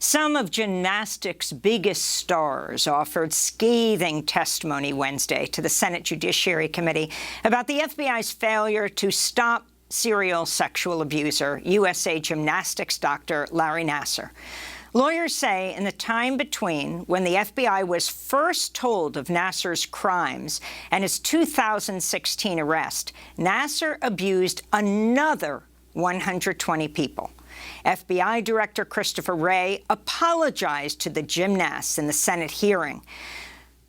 Some of gymnastics' biggest stars offered scathing testimony Wednesday to the Senate Judiciary Committee about the FBI's failure to stop serial sexual abuser, USA Gymnastics doctor Larry Nassar. Lawyers say in the time between when the FBI was first told of Nassar's crimes and his 2016 arrest, Nassar abused another 120 people. FBI Director Christopher Wray apologized to the gymnasts in the Senate hearing.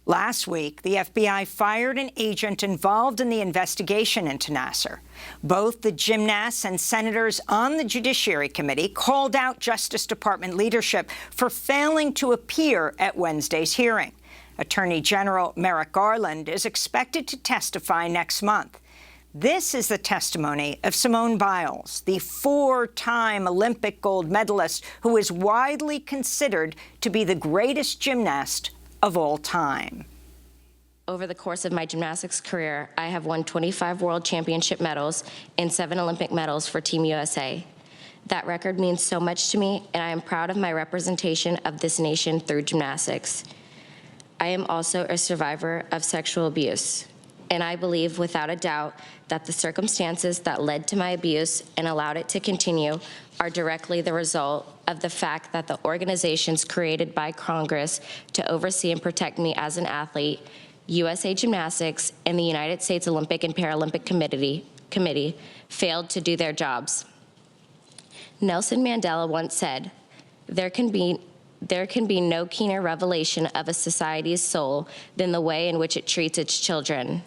Last week, the FBI fired an agent involved in the investigation into Nassar. Both the gymnasts and senators on the Judiciary Committee called out Justice Department leadership for failing to appear at Wednesday's hearing. Attorney General Merrick Garland is expected to testify next month. This is the testimony of Simone Biles, the four-time Olympic gold medalist who is widely considered to be the greatest gymnast of all time. Over the course of my gymnastics career, I have won 25 World Championship medals and 7 Olympic medals for Team USA. That record means so much to me, and I am proud of my representation of this nation through gymnastics. I am also a survivor of sexual abuse, and I believe without a doubt that the circumstances that led to my abuse and allowed it to continue are directly the result of the fact that the organizations created by Congress to oversee and protect me as an athlete, USA Gymnastics and the United States Olympic and Paralympic Committee failed to do their jobs. Nelson Mandela once said, there can be no keener revelation of a society's soul than the way in which it treats its children.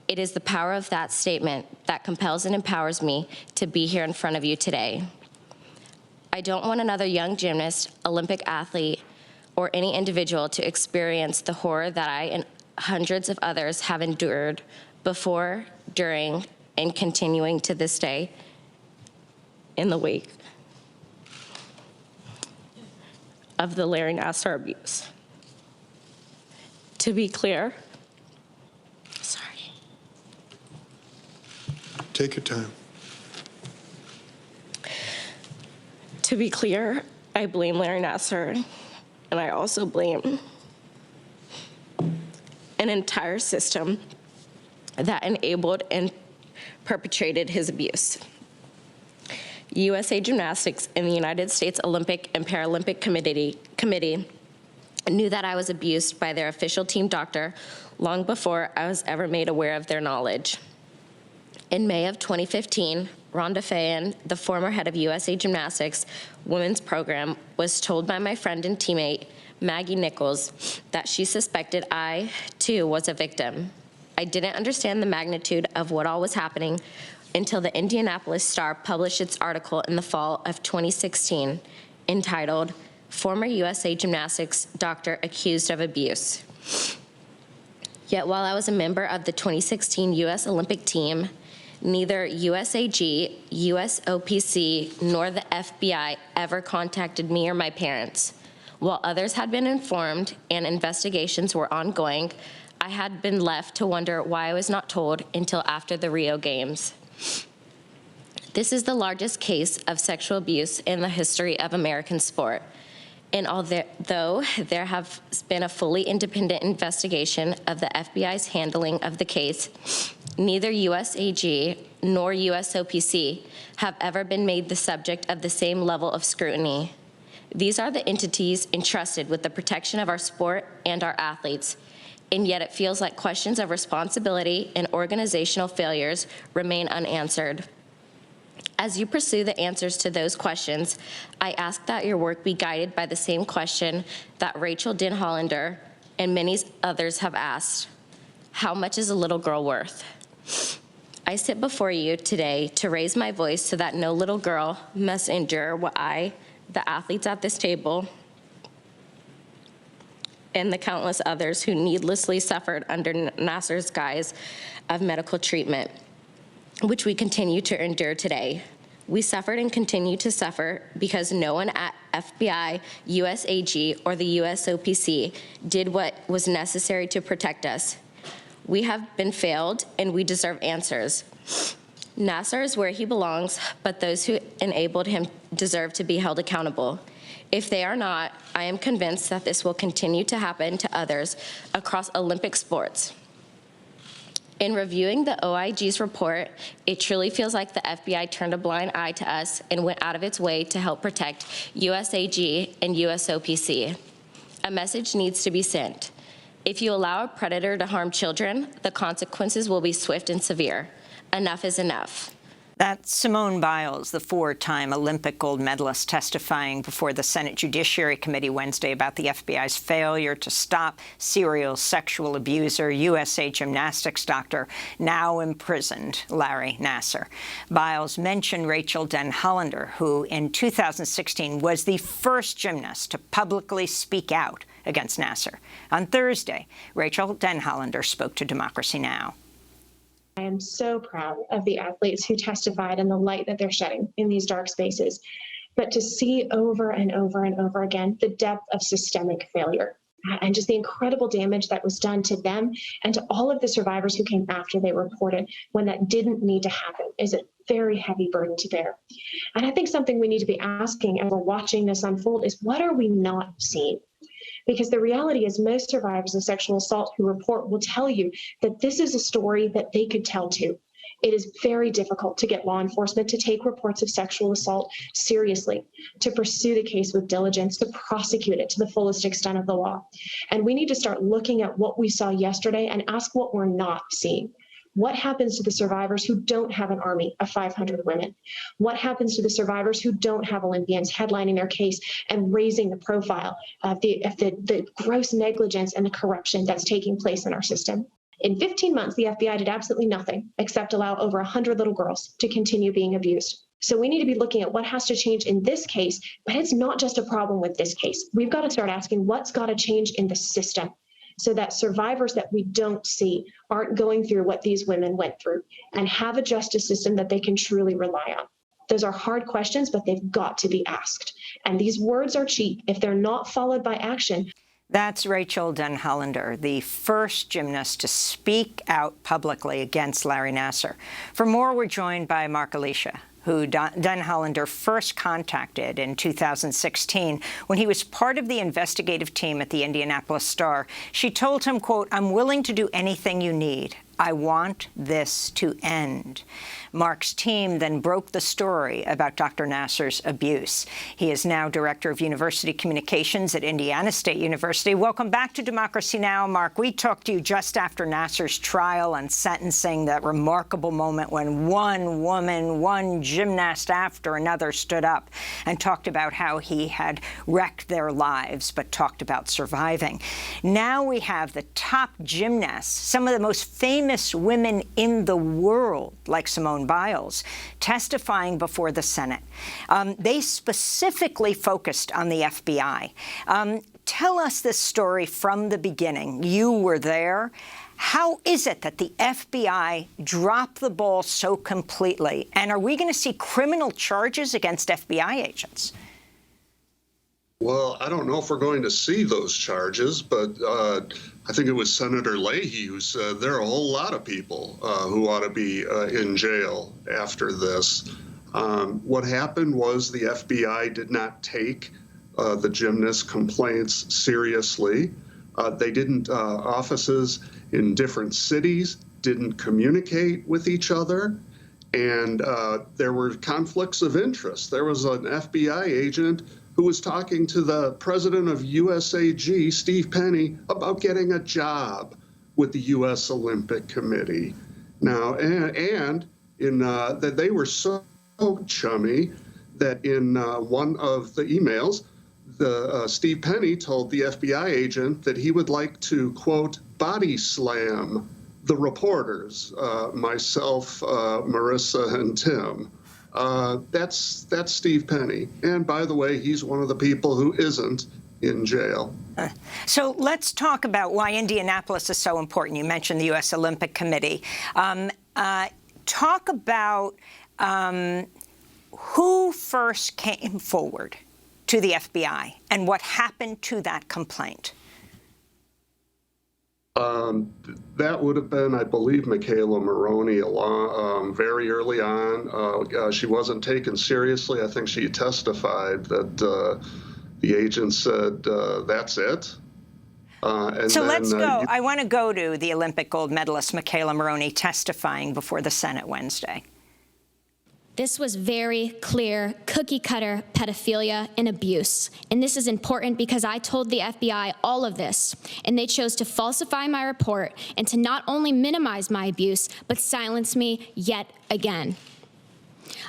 It is the power of that statement that compels and empowers me to be here in front of you today. I don't want another young gymnast, Olympic athlete, or any individual to experience the horror that I and hundreds of others have endured before, during, and continuing to this day in the wake of the Larry Nassar abuse. To be clear, take your time. To be clear, I blame Larry Nassar, and I also blame an entire system that enabled and perpetrated his abuse. USA Gymnastics and the United States Olympic and Paralympic Committee knew that I was abused by their official team doctor long before I was ever made aware of their knowledge. In May of 2015, Rhonda Fayen, the former head of USA Gymnastics women's program, was told by my friend and teammate, Maggie Nichols, that she suspected I, too, was a victim. I didn't understand the magnitude of what all was happening until the Indianapolis Star published its article in the fall of 2016, entitled, Former USA Gymnastics Doctor Accused of Abuse. Yet while I was a member of the 2016 U.S. Olympic team, neither USAG, USOPC, nor the FBI ever contacted me or my parents. While others had been informed and investigations were ongoing, I had been left to wonder why I was not told until after the Rio Games. This is the largest case of sexual abuse in the history of American sport. And although there has been a fully independent investigation of the FBI's handling of the case, neither USAG nor USOPC have ever been made the subject of the same level of scrutiny. These are the entities entrusted with the protection of our sport and our athletes, and yet it feels like questions of responsibility and organizational failures remain unanswered. As you pursue the answers to those questions, I ask that your work be guided by the same question that Rachael Denhollander and many others have asked. How much is a little girl worth? I sit before you today to raise my voice so that no little girl must endure what I, the athletes at this table, and the countless others who needlessly suffered under Nassar's guise of medical treatment, which we continue to endure today. We suffered and continue to suffer because no one at FBI, USAG, or the USOPC did what was necessary to protect us. We have been failed, and we deserve answers. Nassar is where he belongs, but those who enabled him deserve to be held accountable. If they are not, I am convinced that this will continue to happen to others across Olympic sports. In reviewing the OIG's report, it truly feels like the FBI turned a blind eye to us and went out of its way to help protect USAG and USOPC. A message needs to be sent. If you allow a predator to harm children, the consequences will be swift and severe. Enough is enough. That's Simone Biles, the four-time Olympic gold medalist, testifying before the Senate Judiciary Committee Wednesday about the FBI's failure to stop serial sexual abuser, USA Gymnastics doctor, now imprisoned, Larry Nassar. Biles mentioned Rachael Denhollander, who in 2016 was the first gymnast to publicly speak out against Nassar. On Thursday, Rachael Denhollander spoke to Democracy Now! I am so proud of the athletes who testified and the light that they're shedding in these dark spaces. But to see over and over and over again the depth of systemic failure and just the incredible damage that was done to them and to all of the survivors who came after they reported when that didn't need to happen is a very heavy burden to bear. And I think something we need to be asking as we're watching this unfold is, what are we not seeing? Because the reality is most survivors of sexual assault who report will tell you that this is a story that they could tell too. It is very difficult to get law enforcement to take reports of sexual assault seriously, to pursue the case with diligence, to prosecute it to the fullest extent of the law. And we need to start looking at what we saw yesterday and ask what we're not seeing. What happens to the survivors who don't have an army of 500 women? What happens to the survivors who don't have Olympians headlining their case and raising the profile of the gross negligence and the corruption that's taking place in our system? In 15 months, the FBI did absolutely nothing except allow over 100 little girls to continue being abused. So we need to be looking at what has to change in this case, but it's not just a problem with this case. We've got to start asking what's got to change in the system, so that survivors that we don't see aren't going through what these women went through, and have a justice system that they can truly rely on. Those are hard questions, but they've got to be asked. And these words are cheap if they're not followed by action. That's Rachael Denhollander, the first gymnast to speak out publicly against Larry Nassar. For more, we're joined by Mark Alesia, who Denhollander first contacted in 2016 when he was part of the investigative team at the Indianapolis Star. She told him, quote, "I'm willing to do anything you need. I want this to end." Mark's team then broke the story about Dr. Nassar's abuse. He is now Director of University Communications at Indiana State University. Welcome back to Democracy Now!, Mark. We talked to you just after Nassar's trial and sentencing, that remarkable moment when one woman, one gymnast after another stood up and talked about how he had wrecked their lives, but talked about surviving. Now we have the top gymnasts, some of the most famous women in the world, like Simone Biles, testifying before the Senate. They specifically focused on the FBI. Tell us this story from the beginning. You were there. How is it that the FBI dropped the ball so completely? And are we going to see criminal charges against FBI agents? Well, I don't know if we're going to see those charges, but I think it was Senator Leahy who said there are a whole lot of people who ought to be in jail after this. What happened was the FBI did not take the gymnast complaints seriously. They didn't, offices in different cities didn't communicate with each other, and there were conflicts of interest. There was an FBI agent who was talking to the president of USAG, Steve Penny, about getting a job with the U.S. Olympic Committee. Now, and in that they were so chummy that in one of the emails, Steve Penny told the FBI agent that he would like to, quote, body slam the reporters, myself, Marissa, and Tim. That's Steve Penny. And by the way, he's one of the people who isn't in jail. So let's talk about why Indianapolis is so important. You mentioned the U.S. Olympic Committee. Talk about who first came forward to the FBI and what happened to that complaint. That would have been, I believe, Michaela Maroney very early on. She wasn't taken seriously. I think she testified that The agent said, that's it. So let's go. I want to go to the Olympic gold medalist Michaela Maroney testifying before the Senate Wednesday. This was very clear, cookie-cutter pedophilia and abuse. And this is important because I told the FBI all of this, and they chose to falsify my report and to not only minimize my abuse, but silence me yet again.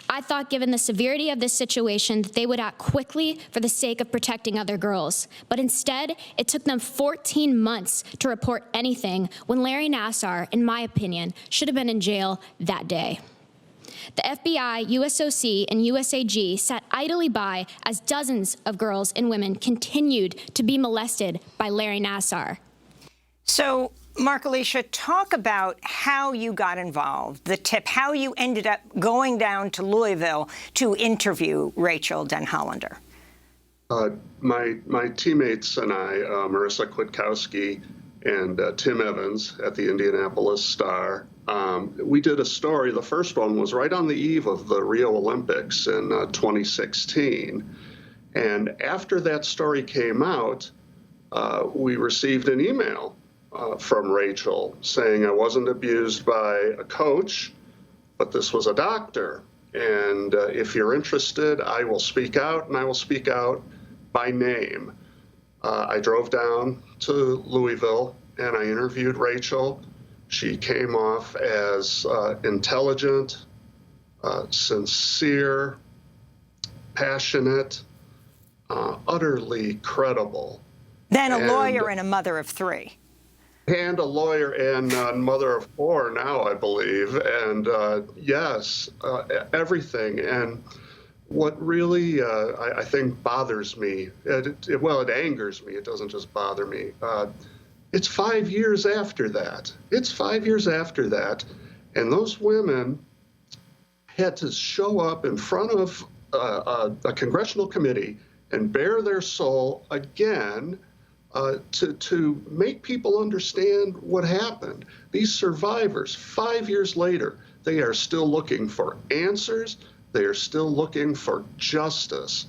I thought, given the severity of this situation, that they would act quickly for the sake of protecting other girls. But instead, it took them 14 months to report anything when Larry Nassar, in my opinion, should have been in jail that day. The FBI, USOC, and USAG sat idly by as dozens of girls and women continued to be molested by Larry Nassar. So, Mark Alesia, talk about how you got involved, the tip, how you ended up going down to Louisville to interview Rachael Denhollander. My teammates and I, Marissa Kwiatkowski and Tim Evans at the Indianapolis Star, we did a story. The first one was right on the eve of the Rio Olympics in 2016. And after that story came out, we received an email from Rachael saying I wasn't abused by a coach, but this was a doctor. And if you're interested, I will speak out, and I will speak out by name. I drove down to Louisville, and I interviewed Rachael. She came off as intelligent, sincere, passionate, utterly credible. Then a lawyer and a mother of three. And a lawyer and mother of four now, I believe. And yes, everything. And what really, I think, bothers me, it angers me. It doesn't just bother me. It's 5 years after that. It's 5 years after that. And those women had to show up in front of a congressional committee and bare their soul again to make people understand what happened. These survivors, 5 years later, they are still looking for answers. They are still looking for justice.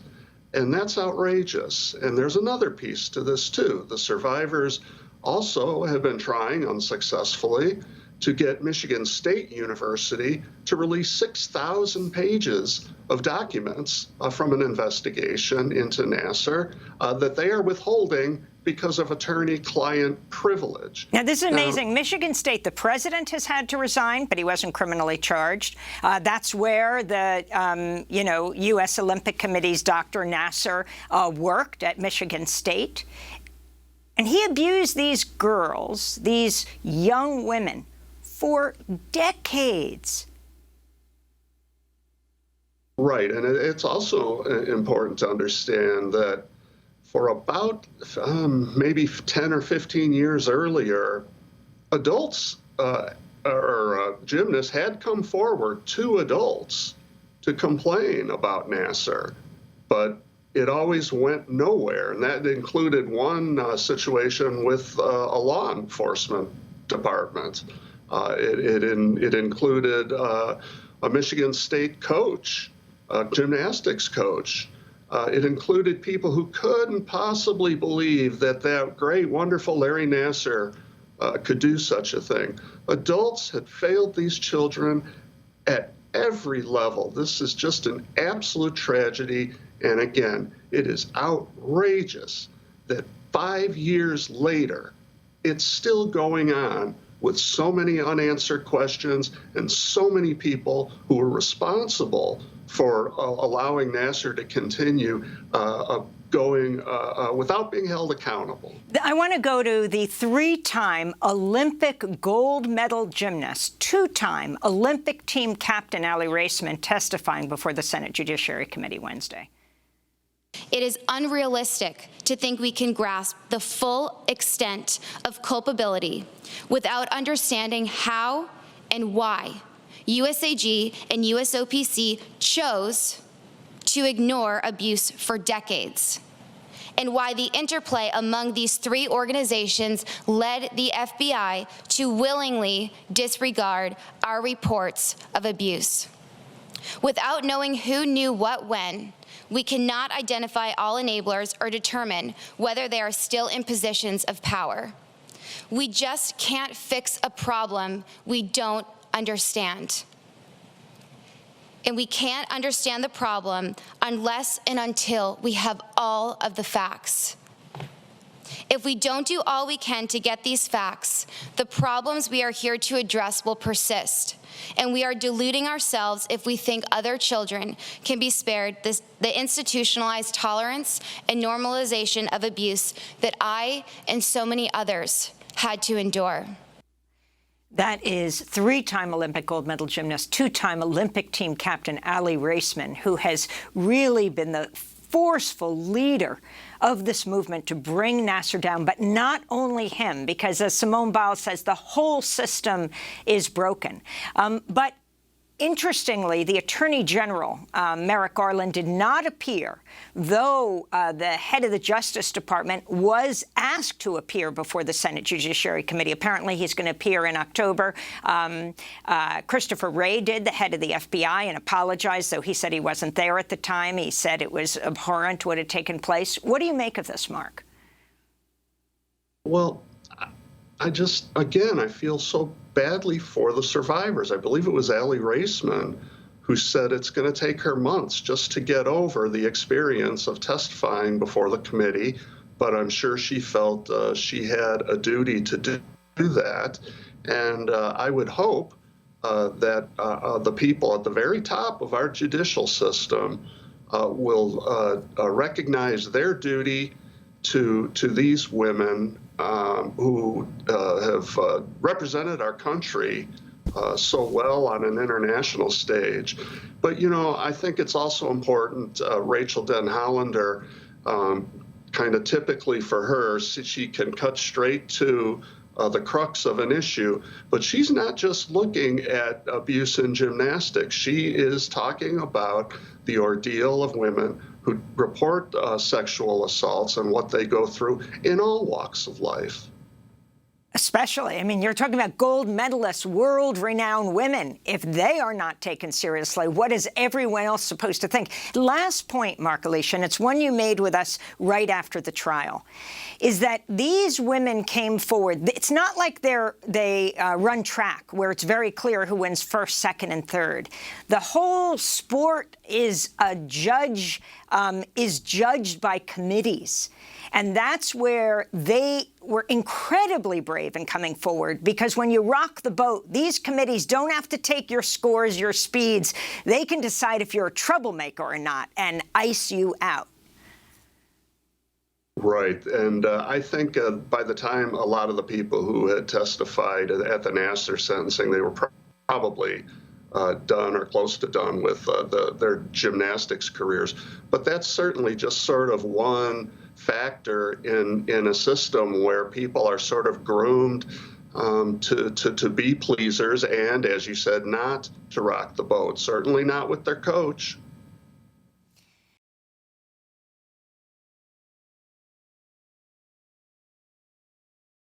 And that's outrageous. And there's another piece to this, too. The survivors also have been trying unsuccessfully to get Michigan State University to release 6,000 pages of documents from an investigation into Nassar that they are withholding because of attorney-client privilege. Now, this is amazing. Michigan State, the president has had to resign, but he wasn't criminally charged. That's where the, U.S. Olympic Committee's Dr. Nassar worked at Michigan State. And he abused these girls, these young women, for decades. Right, and it's also important to understand that for about maybe 10 or 15 years earlier, adults or gymnasts had come forward, 2 adults, to complain about Nassar, but it always went nowhere. And that included one situation with a law enforcement department. It included a Michigan State coach, a gymnastics coach. It included people who couldn't possibly believe that great, wonderful Larry Nassar could do such a thing. Adults had failed these children at every level. This is just an absolute tragedy. And again, it is outrageous that 5 years later, it's still going on with so many unanswered questions and so many people who are responsible for allowing Nassar to continue going without being held accountable. I want to go to the 3-time Olympic gold medal gymnast, 2-time Olympic team captain Ali Raisman testifying before the Senate Judiciary Committee Wednesday. It is unrealistic to think we can grasp the full extent of culpability without understanding how and why USAG and USOPC chose to ignore abuse for decades, and why the interplay among these 3 organizations led the FBI to willingly disregard our reports of abuse. Without knowing who knew what when, we cannot identify all enablers or determine whether they are still in positions of power. We just can't fix a problem we don't understand. And we can't understand the problem unless and until we have all of the facts. If we don't do all we can to get these facts, the problems we are here to address will persist, and we are deluding ourselves if we think other children can be spared the institutionalized tolerance and normalization of abuse that I and so many others had to endure. That is three-time Olympic gold medal gymnast, two-time Olympic team captain Ali Raisman, who has really been the forceful leader of this movement to bring Nassar down. But not only him, because as Simone Biles says, the whole system is broken. But interestingly, the Attorney General, Merrick Garland, did not appear, though the head of the Justice Department was asked to appear before the Senate Judiciary Committee. Apparently, he's going to appear in October. Christopher Wray did, the head of the FBI, and apologized, though he said he wasn't there at the time. He said it was abhorrent what had taken place. What do you make of this, Mark? Well, I feel so badly for the survivors. I believe it was Ali Raisman who said it's going to take her months just to get over the experience of testifying before the committee, but I'm sure she felt she had a duty to do that. And I would hope that the people at the very top of our judicial system will recognize their duty to these women who have represented our country so well on an international stage. But, you know, I think it's also important, Rachael Denhollander, kind of typically for her, she can cut straight to the crux of an issue, but she's not just looking at abuse in gymnastics. She is talking about the ordeal of women who report sexual assaults and what they go through in all walks of life. Especially, I mean, you're talking about gold medalists, world-renowned women. If they are not taken seriously, what is everyone else supposed to think? Last point, Mark Alesia, and it's one you made with us right after the trial, is that these women came forward. It's not like they run track, where it's very clear who wins first, second, and third. The whole sport is judged by committees. And that's where they were incredibly brave in coming forward, because when you rock the boat, these committees don't have to take your scores, your speeds. They can decide if you're a troublemaker or not and ice you out. Right. And I think by the time a lot of the people who had testified at the Nassar sentencing, they were probably done or close to done with their gymnastics careers. But that's certainly just sort of one factor in a system where people are sort of groomed to be pleasers and, as you said, not to rock the boat, certainly not with their coach.